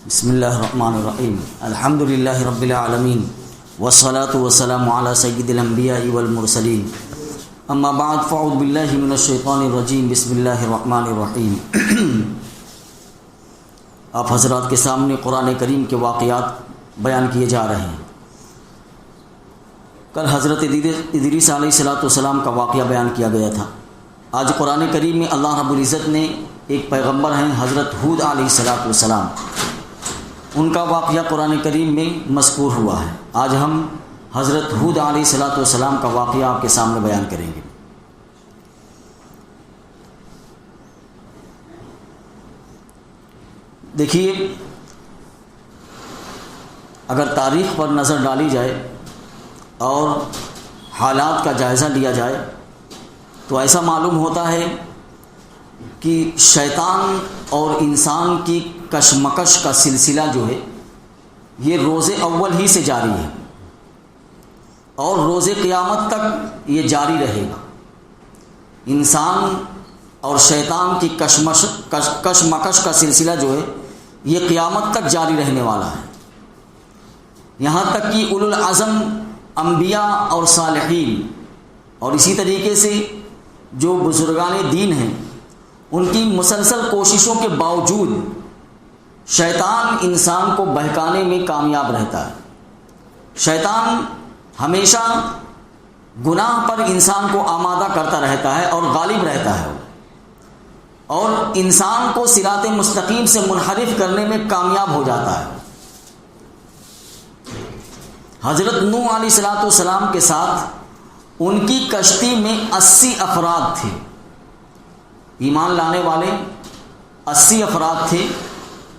بسم اللہ الرحمن الرحیم الحمد للہ رب العالمین والصلاة والسلام علی سید الانبیاء والمرسلین اما بعد فاعوذ باللہ من الشیطان الرجیم بسم اللہ الرحمن الرحیم۔ آپ حضرات کے سامنے قرآن کریم کے واقعات بیان کیے جا رہے ہیں۔ کل حضرت ادریس علیہ السلام کا واقعہ بیان کیا گیا تھا۔ آج قرآن کریم میں اللہ رب العزت نے ایک پیغمبر ہیں حضرت ہود علیہ السلام، ان کا واقعہ قرآن کریم میں مذکور ہوا ہے۔ آج ہم حضرت ہود علیہ السلام کا واقعہ آپ کے سامنے بیان کریں گے۔ دیکھیے، اگر تاریخ پر نظر ڈالی جائے اور حالات کا جائزہ لیا جائے تو ایسا معلوم ہوتا ہے کہ شیطان اور انسان کی کشمکش کا سلسلہ جو ہے یہ روز اول ہی سے جاری ہے اور روز قیامت تک یہ جاری رہے گا۔ انسان اور شیطان کی کشمکش کا سلسلہ جو ہے یہ قیامت تک جاری رہنے والا ہے، یہاں تک کہ اولو العزم انبیاء اور صالحین اور اسی طریقے سے جو بزرگان دین ہیں ان کی مسلسل کوششوں کے باوجود شیطان انسان کو بہکانے میں کامیاب رہتا ہے۔ شیطان ہمیشہ گناہ پر انسان کو آمادہ کرتا رہتا ہے اور غالب رہتا ہے اور انسان کو صراط مستقیم سے منحرف کرنے میں کامیاب ہو جاتا ہے۔ حضرت نوح علیہ السلام کے ساتھ ان کی کشتی میں 80 افراد تھے، ایمان لانے والے 80 افراد تھے۔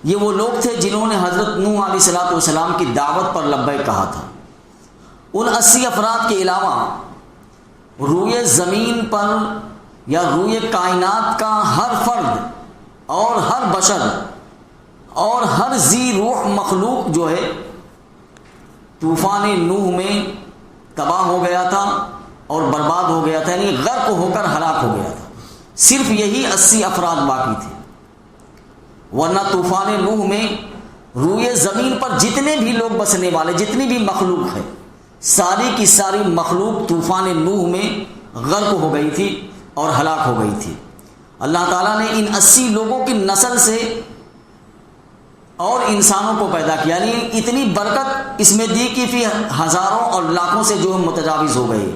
یہ وہ لوگ تھے جنہوں نے حضرت نوح علیہ السلام کی دعوت پر لبیک کہا تھا۔ ان 80 افراد کے علاوہ روئے زمین پر یا روئے کائنات کا ہر فرد اور ہر بشر اور ہر ذی روح مخلوق جو ہے طوفان نوح میں تباہ ہو گیا تھا اور برباد ہو گیا تھا، یعنی غرق ہو کر ہلاک ہو گیا تھا۔ صرف یہی 80 افراد باقی تھے، ورنہ طوفان نوح میں روئے زمین پر جتنے بھی لوگ بسنے والے، جتنی بھی مخلوق ہے، ساری کی ساری مخلوق طوفان نوح میں غرق ہو گئی تھی اور ہلاک ہو گئی تھی۔ اللہ تعالیٰ نے ان 80 لوگوں کی نسل سے اور انسانوں کو پیدا کیا، یعنی اتنی برکت اس میں دی کہ پھر ہزاروں اور لاکھوں سے جو متجاوز ہو گئے۔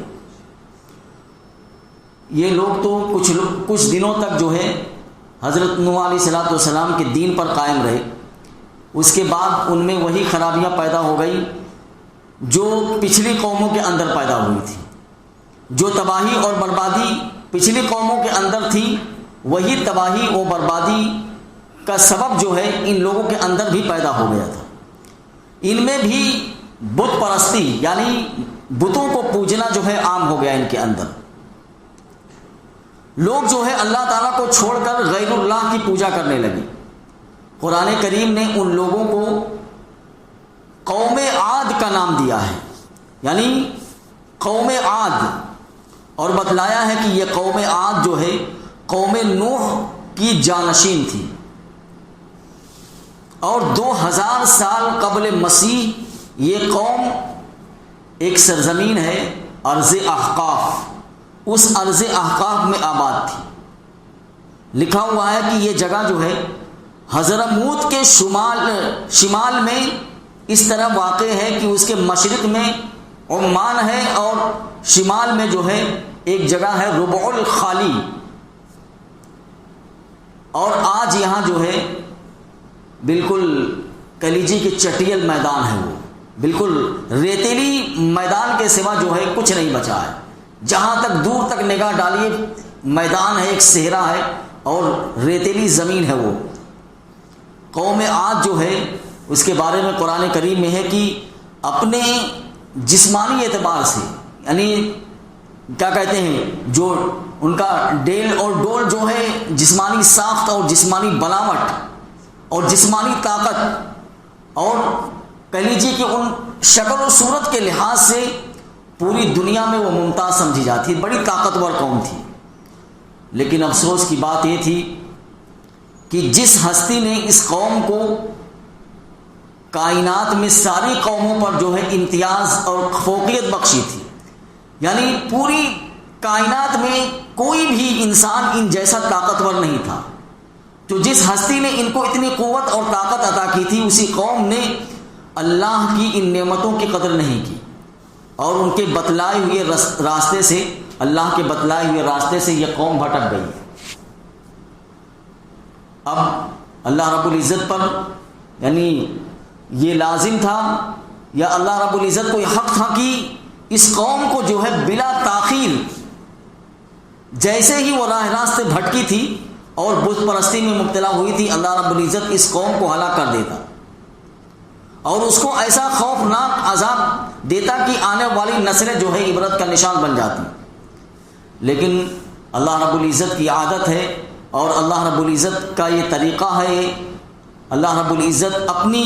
یہ لوگ تو کچھ دنوں تک جو ہے حضرت نوح علیہ السلام کے دین پر قائم رہے، اس کے بعد ان میں وہی خرابیاں پیدا ہو گئی جو پچھلی قوموں کے اندر پیدا ہوئی تھی۔ جو تباہی اور بربادی پچھلی قوموں کے اندر تھی، وہی تباہی و بربادی کا سبب جو ہے ان لوگوں کے اندر بھی پیدا ہو گیا تھا۔ ان میں بھی بت پرستی، یعنی بتوں کو پوجنا جو ہے عام ہو گیا ان کے اندر۔ لوگ جو ہے اللہ تعالیٰ کو چھوڑ کر غیر اللہ کی پوجا کرنے لگے۔ قرآن کریم نے ان لوگوں کو قوم عاد کا نام دیا ہے، یعنی قوم عاد، اور بتلایا ہے کہ یہ قوم عاد جو ہے قوم نوح کی جانشین تھی اور 2000 سال قبل مسیح یہ قوم ایک سرزمین ہے ارض احقاف، اس ارض احقاف میں آباد تھی۔ لکھا ہوا ہے کہ یہ جگہ جو ہے حضرموت کے شمال میں اس طرح واقع ہے کہ اس کے مشرق میں عمان ہے اور شمال میں جو ہے ایک جگہ ہے ربع الخالی، اور آج یہاں جو ہے بالکل کلیجی کے چٹیل میدان ہے، وہ بالکل ریتیلی میدان کے سوا جو ہے کچھ نہیں بچا ہے۔ جہاں تک دور تک نگاہ ڈالیے میدان ہے، ایک صحرا ہے اور ریتیلی زمین ہے۔ وہ قوم عاد جو ہے اس کے بارے میں قرآن کریم میں ہے کہ اپنے جسمانی اعتبار سے، یعنی کیا کہتے ہیں، جو ان کا ڈیل اور ڈول جو ہے جسمانی ساخت اور جسمانی بناوٹ اور جسمانی طاقت اور کہہ لیجیے کہ ان شکل و صورت کے لحاظ سے پوری دنیا میں وہ ممتاز سمجھی جاتی، بڑی طاقتور قوم تھی۔ لیکن افسوس کی بات یہ تھی کہ جس ہستی نے اس قوم کو کائنات میں ساری قوموں پر جو ہے امتیاز اور فوقیت بخشی تھی، یعنی پوری کائنات میں کوئی بھی انسان ان جیسا طاقتور نہیں تھا۔ تو جس ہستی نے ان کو اتنی قوت اور طاقت عطا کی تھی، اسی قوم نے اللہ کی ان نعمتوں کی قدر نہیں کی، اور ان کے بتلائے ہوئے راستے سے، اللہ کے بتلائے ہوئے راستے سے یہ قوم بھٹک گئی۔ اب اللہ رب العزت پر یعنی یہ لازم تھا، یا اللہ رب العزت کو یہ حق تھا کہ اس قوم کو جو ہے بلا تاخیر، جیسے ہی وہ راہ راستے بھٹکی تھی اور بت پرستی میں مبتلا ہوئی تھی، اللہ رب العزت اس قوم کو ہلاک کر دیتا اور اس کو ایسا خوفناک عذاب دیتا کہ آنے والی نسلیں جو ہے عبرت کا نشان بن جاتی۔ لیکن اللہ رب العزت کی عادت ہے اور اللہ رب العزت کا یہ طریقہ ہے، اللہ رب العزت اپنی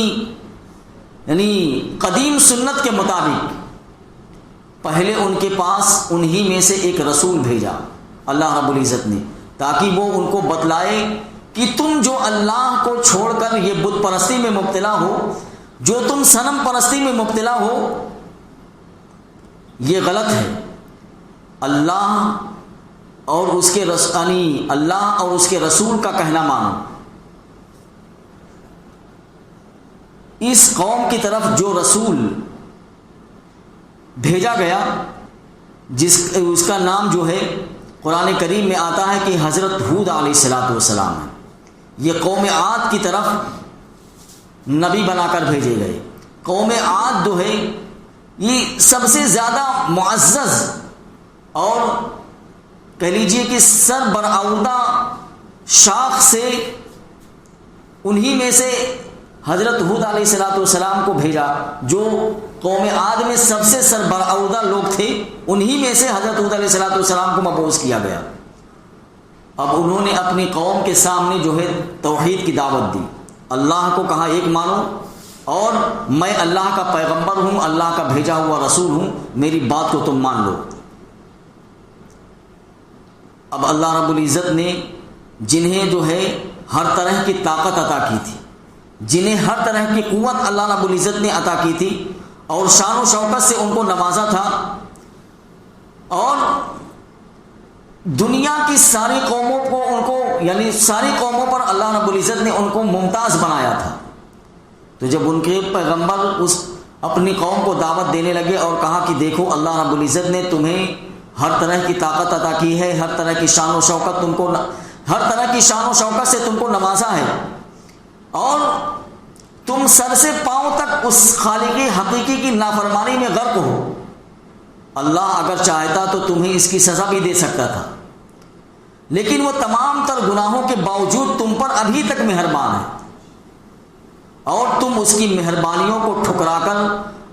یعنی قدیم سنت کے مطابق پہلے ان کے پاس انہی میں سے ایک رسول بھیجا اللہ رب العزت نے، تاکہ وہ ان کو بتلائے کہ تم جو اللہ کو چھوڑ کر یہ بت پرستی میں مبتلا ہو، جو تم صنم پرستی میں مبتلا ہو، یہ غلط ہے۔ اللہ اور اس کے اللہ اور اس کے رسول کا کہنا مانو۔ اس قوم کی طرف جو رسول بھیجا گیا، اس کا نام جو ہے قرآن کریم میں آتا ہے کہ حضرت ہود علیہ السلام ہے۔ یہ قوم عاد کی طرف نبی بنا کر بھیجے گئے۔ قوم عاد جو ہے یہ سب سے زیادہ معزز اور کہہ لیجئے کہ سر برآوردہ شاخ سے انہی میں سے حضرت ہود علیہ السلام کو بھیجا، جو قوم عاد میں سب سے سر برآوردہ لوگ تھے، انہی میں سے حضرت ہود علیہ السلام کو مبعوث کیا گیا۔ اب انہوں نے اپنی قوم کے سامنے جو ہے توحید کی دعوت دی، اللہ کو کہا ایک مانو، اور میں اللہ کا پیغمبر ہوں، اللہ کا بھیجا ہوا رسول ہوں، میری بات کو تم مان لو۔ اب اللہ رب العزت نے جنہیں جو ہے ہر طرح کی طاقت عطا کی تھی، جنہیں ہر طرح کی قوت اللہ رب العزت نے عطا کی تھی اور شان و شوکت سے ان کو نوازا تھا، اور دنیا کی ساری قوموں کو ان کو یعنی ساری قوموں پر اللہ رب العزت نے ان کو ممتاز بنایا تھا۔ تو جب ان کے پیغمبر اس اپنی قوم کو دعوت دینے لگے اور کہا کہ دیکھو اللہ رب العزت نے تمہیں ہر طرح کی طاقت عطا کی ہے، ہر طرح کی شان و شوکت ہر طرح کی شان و شوکت سے تم کو نوازا ہے، اور تم سر سے پاؤں تک اس خالق حقیقی کی نافرمانی میں غرق ہو، اللہ اگر چاہتا تو تمہیں اس کی سزا بھی دے سکتا تھا، لیکن وہ تمام تر گناہوں کے باوجود تم پر ابھی تک مہربان ہے، اور تم اس کی مہربانیوں کو ٹھکرا کر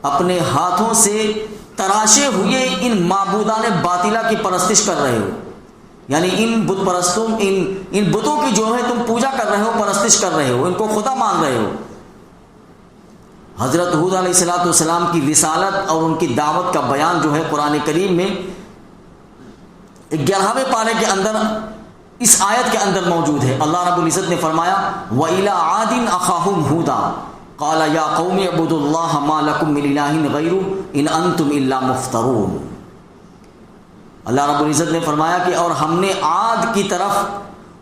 اپنے ہاتھوں سے تراشے ہوئے ان معبودان باطلہ کی پرستش کر رہے ہو، یعنی ان بت پرستوں ان بتوں کی جو ہے تم پوجا کر رہے ہو، پرستش کر رہے ہو، ان کو خدا مان رہے ہو۔ حضرت ہود علیہ السلام کی رسالت اور ان کی دعوت کا بیان جو ہے قرآن کریم میں 11ویں پارے کے اندر اس آیت کے اندر موجود ہے۔ اللہ رب العزت نے فرمایا وَإِلَىٰ عَادٍ أَخَاهُمْ هُودًا قَالَ يَا قَوْمِ اعْبُدُوا اللَّهَ مَا لَكُم مِّنْ إِلَٰهٍ غَيْرُهُ إِنْ أَنتُمْ إِلَّا مُفْتَرُونَ۔ اللہ رب العزت نے فرمایا کہ اور ہم نے عاد کی طرف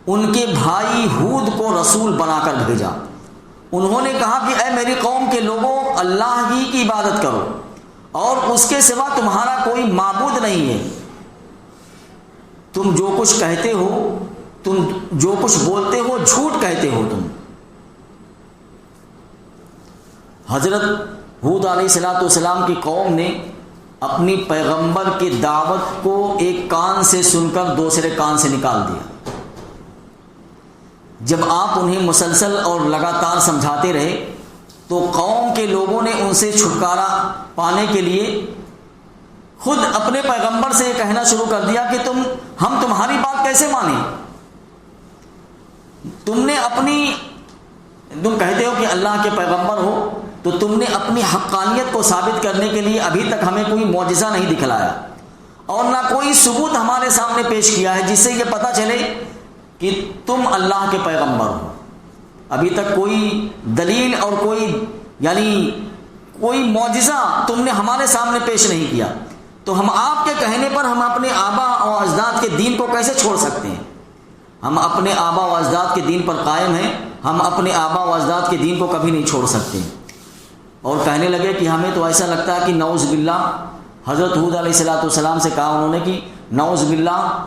ان کے بھائی ہود کو رسول بنا کر بھیجا، انہوں نے کہا کہ اے میری قوم کے لوگوں، اللہ ہی کی عبادت کرو اور اس کے سوا تمہارا کوئی معبود نہیں ہے، تم جو کچھ کہتے ہو، تم جو کچھ بولتے ہو، جھوٹ کہتے ہو تم۔ حضرت ہود علیہ السلام کی قوم نے اپنی پیغمبر کی دعوت کو ایک کان سے سن کر دوسرے کان سے نکال دیا۔ جب آپ انہیں مسلسل اور لگاتار سمجھاتے رہے تو قوم کے لوگوں نے ان سے چھٹکارا پانے کے لیے خود اپنے پیغمبر سے یہ کہنا شروع کر دیا کہ ہم تمہاری بات کیسے مانیں؟ تم کہتے ہو کہ اللہ کے پیغمبر ہو، تو تم نے اپنی حقانیت کو ثابت کرنے کے لیے ابھی تک ہمیں کوئی معجزہ نہیں دکھلایا اور نہ کوئی ثبوت ہمارے سامنے پیش کیا ہے جس سے یہ پتہ چلے کہ تم اللہ کے پیغمبر ہو۔ ابھی تک کوئی دلیل اور کوئی یعنی کوئی معجزہ تم نے ہمارے سامنے پیش نہیں کیا، تو ہم آپ کے کہنے پر ہم اپنے آبا و اجداد کے دین کو کیسے چھوڑ سکتے ہیں؟ ہم اپنے آبا و اجداد کے دین پر قائم ہیں، ہم اپنے آبا و اجداد کے دین کو کبھی نہیں چھوڑ سکتے۔ اور کہنے لگے کہ ہمیں تو ایسا لگتا ہے کہ نعوذ باللہ، حضرت ہود علیہ السلام سے کہا انہوں نے کہ نعوذ باللہ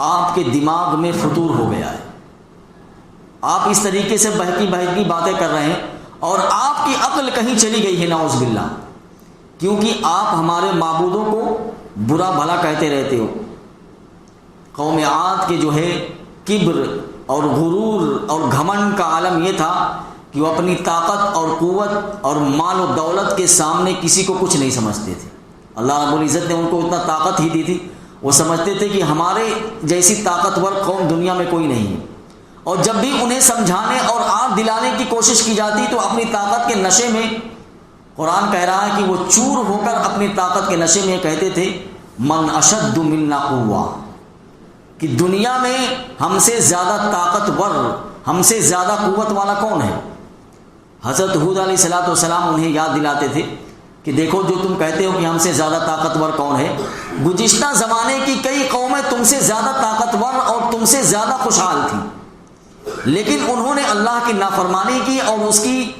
آپ کے دماغ میں فطور ہو گیا ہے، آپ اس طریقے سے بہکی باتیں کر رہے ہیں اور آپ کی عقل کہیں چلی گئی ہے، نعوذ باللہ، کیونکہ آپ ہمارے معبودوں کو برا بھلا کہتے رہتے ہو۔ قوم عاد کے جو ہے کبر اور غرور اور گھمنڈ کا عالم یہ تھا کہ وہ اپنی طاقت اور قوت اور مال و دولت کے سامنے کسی کو کچھ نہیں سمجھتے تھے۔ اللہ رب العزت نے ان کو اتنا طاقت ہی دی تھی، وہ سمجھتے تھے کہ ہمارے جیسی طاقتور قوم دنیا میں کوئی نہیں ہے، اور جب بھی انہیں سمجھانے اور آنکھ دلانے کی کوشش کی جاتی تو اپنی طاقت کے نشے میں، قرآن کہہ رہا ہے کہ وہ چور ہو کر اپنی طاقت کے نشے میں کہتے تھے من اشد منا قوہ، کہ دنیا میں ہم سے زیادہ طاقتور، ہم سے زیادہ قوت والا کون ہے؟ حضرت ہود علیہ السلام انہیں یاد دلاتے تھے کہ دیکھو جو تم کہتے ہو کہ ہم سے زیادہ طاقتور کون ہے، گزشتہ زمانے کی کئی قومیں تم سے زیادہ طاقتور اور تم سے زیادہ خوشحال تھیں، لیکن انہوں نے اللہ کی نافرمانی کی اور اس کی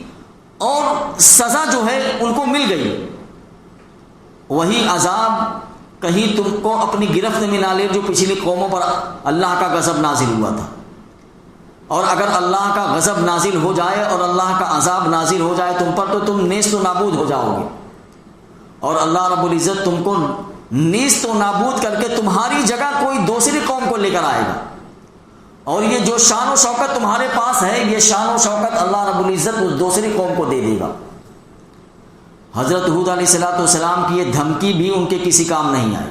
اور سزا جو ہے ان کو مل گئی۔ وہی عذاب کہیں تم کو اپنی گرفت میں نہ لے جو پچھلی قوموں پر اللہ کا غضب نازل ہوا تھا، اور اگر اللہ کا غضب نازل ہو جائے اور اللہ کا عذاب نازل ہو جائے تم پر تو تم نیست و نابود ہو جاؤ گے، اور اللہ رب العزت تم کو نیست و نابود کر کے تمہاری جگہ کوئی دوسری قوم کو لے کر آئے گا، اور یہ جو شان و شوکت تمہارے پاس ہے یہ شان و شوکت اللہ رب العزت اس دوسری قوم کو دے دے گا۔ حضرت ہود علیہ السلام کی یہ دھمکی بھی ان کے کسی کام نہیں آئی،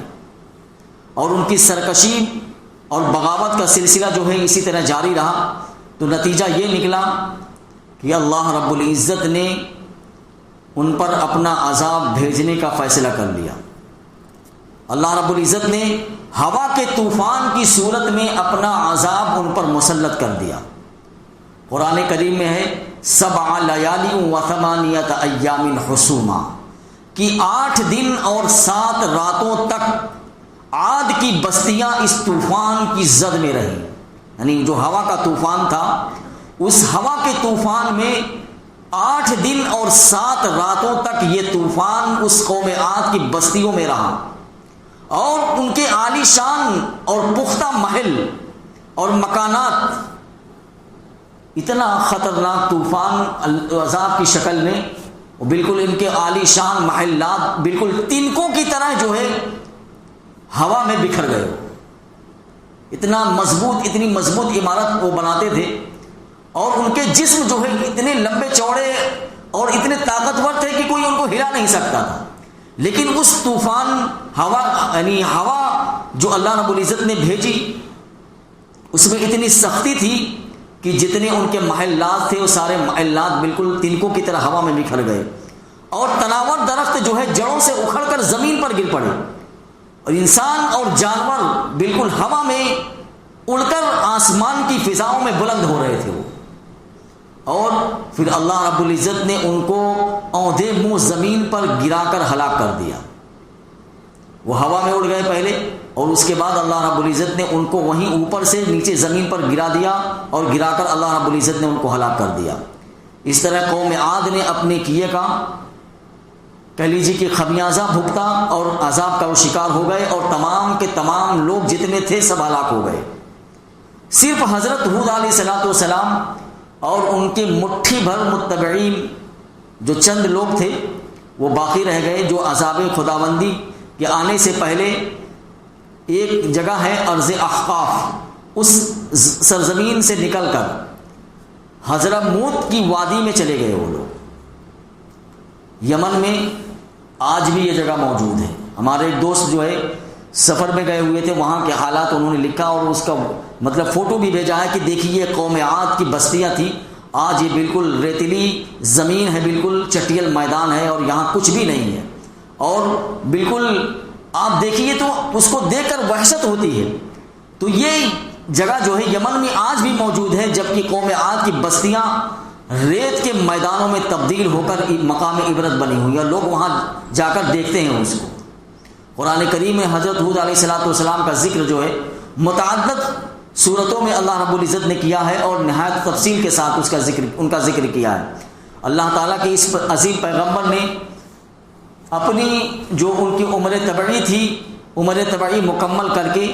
اور ان کی سرکشی اور بغاوت کا سلسلہ جو ہے اسی طرح جاری رہا، تو نتیجہ یہ نکلا کہ اللہ رب العزت نے ان پر اپنا عذاب بھیجنے کا فیصلہ کر لیا۔ اللہ رب العزت نے ہوا کے طوفان کی صورت میں اپنا عذاب ان پر مسلط کر دیا۔ قرآن کریم میں ہے 7 لیال و 8 ایام حسوما، کہ 8 دن اور 7 راتوں تک عاد کی بستیاں اس طوفان کی زد میں رہیں، یعنی جو ہوا کا طوفان تھا اس ہوا کے طوفان میں 8 دن اور 7 راتوں تک یہ طوفان اس قوم عاد کی بستیوں میں رہا، اور ان کے عالی شان اور پختہ محل اور مکانات، اتنا خطرناک طوفان عذاب کی شکل میں، بالکل ان کے عالی شان محلات بالکل تنکوں کی طرح جو ہے ہوا میں بکھر گئے۔ اتنی مضبوط عمارت وہ بناتے تھے، اور ان کے جسم جو ہے اتنے لمبے چوڑے اور اتنے طاقتور تھے کہ کوئی ان کو ہلا نہیں سکتا تھا، لیکن اس طوفان ہوا جو اللہ رب العزت نے بھیجی اس میں اتنی سختی تھی کہ جتنے ان کے محلات تھے وہ سارے محلات بالکل تنکوں کی طرح ہوا میں بکھر گئے، اور تناور درخت جو ہے جڑوں سے اکھڑ کر زمین پر گر پڑے، اور انسان اور جانور بالکل ہوا میں اڑ کر آسمان کی فضاؤں میں بلند ہو رہے تھے وہ، اور پھر اللہ رب العزت نے ان کو اوندھے منہ زمین پر گرا کر ہلاک کر دیا۔ وہ ہوا میں اڑ گئے پہلے، اور اس کے بعد اللہ رب العزت نے ان کو وہیں اوپر سے نیچے زمین پر گرا دیا، اور گرا کر اللہ رب العزت نے ان کو ہلاک کر دیا۔ اس طرح قوم عاد نے اپنے کیے کا کہہ لیجیے کہ خمیازہ بھگتا اور عذاب کا وہ شکار ہو گئے، اور تمام کے تمام لوگ جتنے تھے سب ہلاک ہو گئے۔ صرف حضرت ہود علیہ السلام اور ان کے مٹھی بھر متبعین جو چند لوگ تھے وہ باقی رہ گئے، جو عذاب خداوندی کے آنے سے پہلے ایک جگہ ہے ارض احقاف، اس سرزمین سے نکل کر حضرموت کی وادی میں چلے گئے وہ لوگ۔ یمن میں آج بھی یہ جگہ موجود ہے۔ ہمارے ایک دوست جو ہے سفر میں گئے ہوئے تھے، وہاں کے حالات انہوں نے لکھا اور اس کا مطلب فوٹو بھی بھیجا ہے کہ دیکھیے یہ قوم عاد کی بستیاں تھیں، آج یہ بالکل ریتیلی زمین ہے، بالکل چٹیل میدان ہے، اور یہاں کچھ بھی نہیں ہے، اور بالکل آپ دیکھیے تو اس کو دیکھ کر وحشت ہوتی ہے۔ تو یہ جگہ جو ہے یمن میں آج بھی موجود ہے، جبکہ قوم عاد کی بستیاں ریت کے میدانوں میں تبدیل ہو کر مقام عبرت بنی ہوئی ہے، لوگ وہاں جا کر دیکھتے ہیں اس کو۔ قرآن کریم میں حضرت ہود علیہ السلام کا ذکر جو ہے متعدد صورتوں میں اللہ رب العزت نے کیا ہے، اور نہایت تفصیل کے ساتھ ان کا ذکر کیا ہے۔ اللہ تعالیٰ کے اس عظیم پیغمبر نے اپنی جو ان کی عمر طبعی تھی، عمر طبعی مکمل کر کے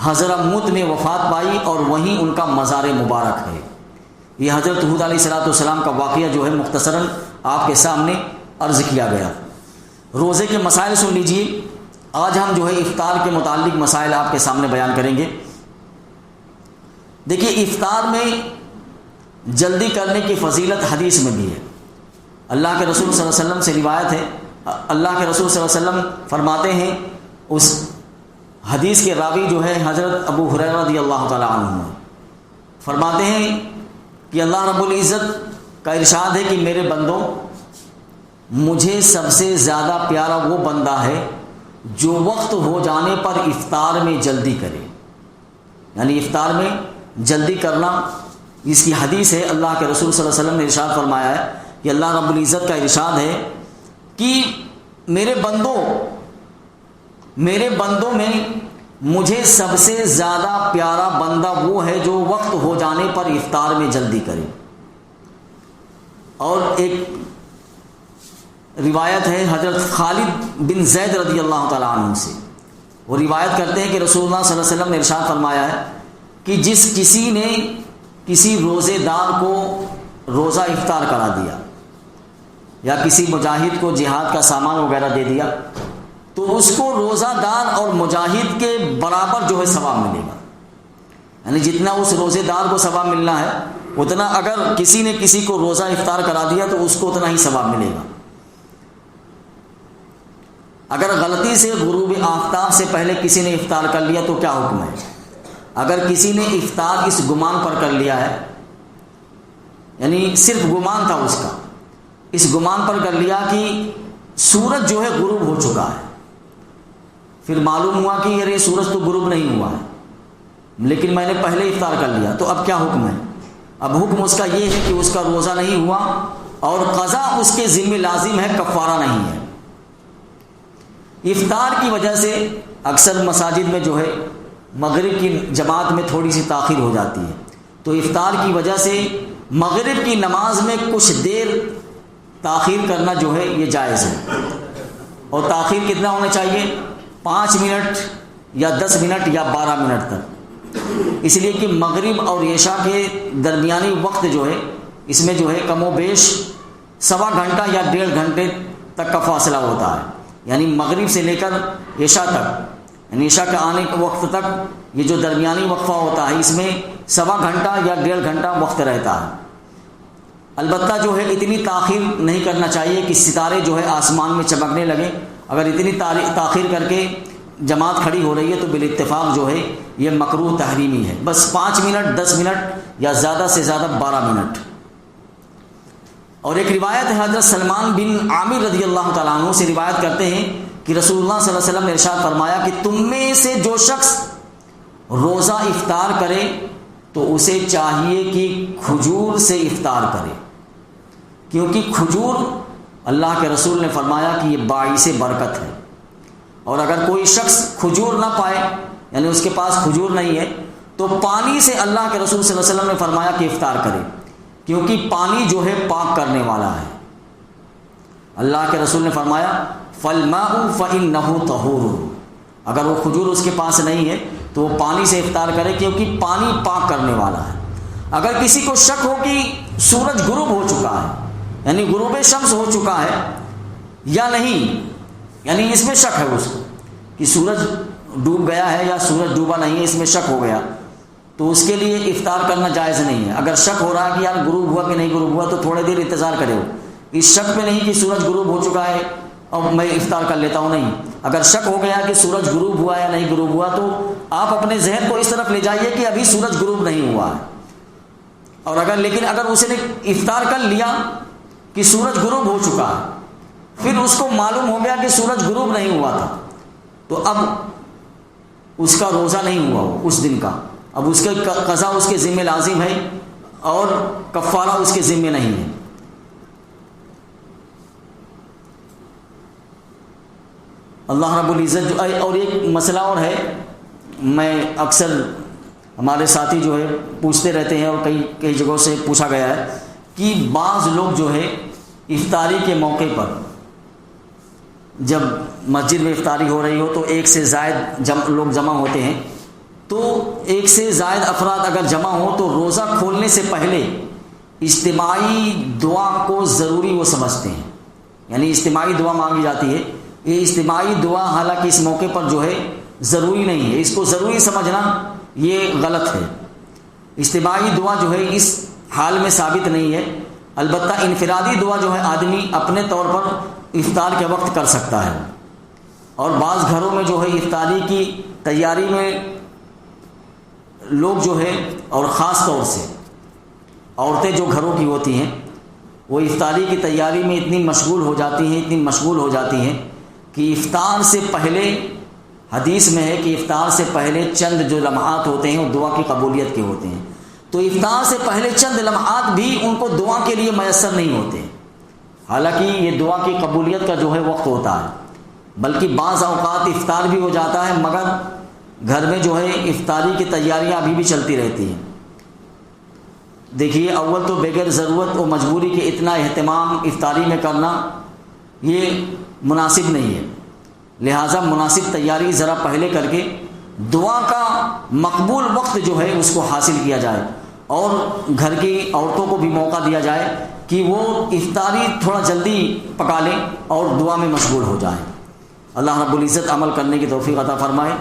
حضرموت میں وفات پائی، اور وہیں ان کا مزار مبارک ہے۔ یہ حضرت ہود علیہ السلام کا واقعہ جو ہے مختصراً آپ کے سامنے عرض کیا گیا۔ روزے کے مسائل سن لیجئے۔ آج ہم جو ہے افطار کے متعلق مسائل آپ کے سامنے بیان کریں گے۔ دیکھیے، افطار میں جلدی کرنے کی فضیلت حدیث میں بھی ہے۔ اللہ کے رسول صلی اللہ علیہ وسلم سے روایت ہے، اللہ کے رسول صلی اللہ علیہ وسلم فرماتے ہیں، اس حدیث کے راوی جو ہے حضرت ابو ہریرہ رضی اللہ تعالی عنہ فرماتے ہیں کہ اللہ رب العزت کا ارشاد ہے کہ میرے بندوں، مجھے سب سے زیادہ پیارا وہ بندہ ہے جو وقت ہو جانے پر افطار میں جلدی کرے۔ یعنی افطار میں جلدی کرنا، اس کی حدیث ہے، اللہ کے رسول صلی اللہ علیہ وسلم نے ارشاد فرمایا ہے کہ اللہ رب العزت کا ارشاد ہے کہ میرے بندوں میں مجھے سب سے زیادہ پیارا بندہ وہ ہے جو وقت ہو جانے پر افطار میں جلدی کرے۔ اور ایک روایت ہے حضرت خالد بن زید رضی اللہ تعالیٰ عنہ سے، وہ روایت کرتے ہیں کہ رسول اللہ صلی اللہ علیہ وسلم نے ارشاد فرمایا ہے کہ جس کسی نے کسی روزے دار کو روزہ افطار کرا دیا، یا کسی مجاہد کو جہاد کا سامان وغیرہ دے دیا، تو اس کو روزہ دار اور مجاہد کے برابر جو ہے ثواب ملے گا۔ یعنی جتنا اس روزے دار کو ثواب ملنا ہے، اتنا اگر کسی نے کسی کو روزہ افطار کرا دیا تو اس کو اتنا ہی ثواب ملے گا۔ اگر غلطی سے غروب آفتاب سے پہلے کسی نے افطار کر لیا تو کیا حکم ہے؟ اگر کسی نے افطار اس گمان پر کر لیا ہے، یعنی صرف گمان تھا اس کا، اس گمان پر کر لیا کہ سورج جو ہے غروب ہو چکا ہے، پھر معلوم ہوا کہ یار یہ سورج تو غروب نہیں ہوا ہے لیکن میں نے پہلے افطار کر لیا، تو اب کیا حکم ہے؟ اب حکم اس کا یہ ہے کہ اس کا روزہ نہیں ہوا اور قضا اس کے ذمہ لازم ہے، کفارہ نہیں ہے۔ افطار کی وجہ سے اکثر مساجد میں جو ہے مغرب کی جماعت میں تھوڑی سی تاخیر ہو جاتی ہے، تو افطار کی وجہ سے مغرب کی نماز میں کچھ دیر تاخیر کرنا جو ہے یہ جائز ہے۔ اور تاخیر کتنا ہونا چاہیے؟ 5 منٹ یا 10 منٹ یا 12 منٹ تک، اس لیے کہ مغرب اور عشاء کے درمیانی وقت جو ہے اس میں جو ہے کم و بیش 1.25 گھنٹہ یا 1.5 گھنٹے تک کا فاصلہ ہوتا ہے۔ یعنی مغرب سے لے کر عشاء تک، یعنی عشاء کے آنے کے وقت تک یہ جو درمیانی وقفہ ہوتا ہے اس میں 1.25 گھنٹہ یا 1.5 گھنٹہ وقت رہتا ہے۔ البتہ جو ہے اتنی تاخیر نہیں کرنا چاہیے کہ ستارے جو ہے آسمان میں چمکنے لگیں۔ اگر اتنی تاخیر کر کے جماعت کھڑی ہو رہی ہے تو بالاتفاق جو ہے یہ مکروہ تحریمی ہے۔ بس 5 منٹ، 10 منٹ یا زیادہ سے زیادہ 12 منٹ۔ اور ایک روایت ہے حضرت سلمان بن عامر رضی اللہ تعالیٰ عنہ سے روایت کرتے ہیں کہ رسول اللہ صلی اللہ علیہ وسلم نے ارشاد فرمایا کہ تم میں سے جو شخص روزہ افطار کرے تو اسے چاہیے کہ کھجور سے افطار کرے، کیونکہ کھجور اللہ کے رسول نے فرمایا کہ یہ باعث برکت ہے۔ اور اگر کوئی شخص کھجور نہ پائے، یعنی اس کے پاس کھجور نہیں ہے، تو پانی سے اللہ کے رسول صلی اللہ علیہ وسلم نے فرمایا کہ افطار کرے، کیونکہ پانی جو ہے پاک کرنے والا ہے۔ اللہ کے رسول نے فرمایا فَالْمَاءُ فَإِنَّهُ طَهُورٌ، اگر وہ کھجور اس کے پاس نہیں ہے تو وہ پانی سے افطار کرے، کیونکہ پانی پاک کرنے والا ہے۔ اگر کسی کو شک ہو کہ سورج غروب ہو چکا ہے، یعنی غروب شمس ہو چکا ہے یا نہیں، یعنی اس میں شک ہے اس کو کہ سورج ڈوب گیا ہے یا سورج ڈوبا نہیں ہے، اس میں شک ہو گیا، تو اس کے لیے افطار کرنا جائز نہیں ہے۔ اگر شک ہو رہا ہے کہ یار غروب ہوا کہ نہیں غروب ہوا تو تھوڑے دیر انتظار کرے ہو، اس شک میں نہیں کہ سورج غروب ہو چکا ہے اور میں افطار کر لیتا ہوں، نہیں۔ اگر شک ہو گیا کہ سورج غروب ہوا یا نہیں غروب ہوا تو آپ اپنے ذہن کو اس طرف لے جائیے کہ ابھی سورج غروب نہیں ہوا ہے، اور لیکن اگر اس نے افطار کر لیا کہ سورج غروب ہو چکا ہے، پھر اس کو معلوم ہو گیا کہ سورج غروب نہیں ہوا تھا، تو اب اس کا روزہ نہیں ہوا اس دن کا، اب اس کے قضا اس کے ذمہ لازم ہے۔ اور کفارہ اس کے ذمے نہیں ہے۔ اللہ رب العزت اور ایک مسئلہ اور ہے، میں اکثر ہمارے ساتھی جو ہے پوچھتے رہتے ہیں اور کئی جگہوں سے پوچھا گیا ہے کہ بعض لوگ جو ہے افطاری کے موقع پر جب مسجد میں افطاری ہو رہی ہو تو ایک سے زائد لوگ جمع ہوتے ہیں، تو ایک سے زائد افراد اگر جمع ہو تو روزہ کھولنے سے پہلے اجتماعی دعا کو ضروری وہ سمجھتے ہیں، یعنی اجتماعی دعا مانگی جاتی ہے۔ یہ اجتماعی دعا حالانکہ اس موقع پر جو ہے ضروری نہیں ہے، اس کو ضروری سمجھنا یہ غلط ہے۔ اجتماعی دعا جو ہے اس حال میں ثابت نہیں ہے، البتہ انفرادی دعا جو ہے آدمی اپنے طور پر افطار کے وقت کر سکتا ہے۔ اور بعض گھروں میں جو ہے افطاری کی تیاری میں لوگ جو ہے، اور خاص طور سے عورتیں جو گھروں کی ہوتی ہیں، وہ افطاری کی تیاری میں اتنی مشغول ہو جاتی ہیں کہ افطار سے پہلے، حدیث میں ہے کہ افطار سے پہلے چند جو لمحات ہوتے ہیں وہ دعا کی قبولیت کے ہوتے ہیں، تو افطار سے پہلے چند لمحات بھی ان کو دعا کے لیے میسر نہیں ہوتے، حالانکہ یہ دعا کی قبولیت کا جو ہے وقت ہوتا ہے، بلکہ بعض اوقات افطار بھی ہو جاتا ہے مگر گھر میں جو ہے افطاری کی تیاریاں ابھی بھی چلتی رہتی ہیں۔ دیکھیے، اول تو بغیر ضرورت و مجبوری کے اتنا اہتمام افطاری میں کرنا یہ مناسب نہیں ہے، لہٰذا مناسب تیاری ذرا پہلے کر کے دعا کا مقبول وقت جو ہے اس کو حاصل کیا جائے، اور گھر کی عورتوں کو بھی موقع دیا جائے کہ وہ افطاری تھوڑا جلدی پکا لیں اور دعا میں مشغول ہو جائیں۔ اللہ رب العزت عمل کرنے کی توفیق عطا فرمائے۔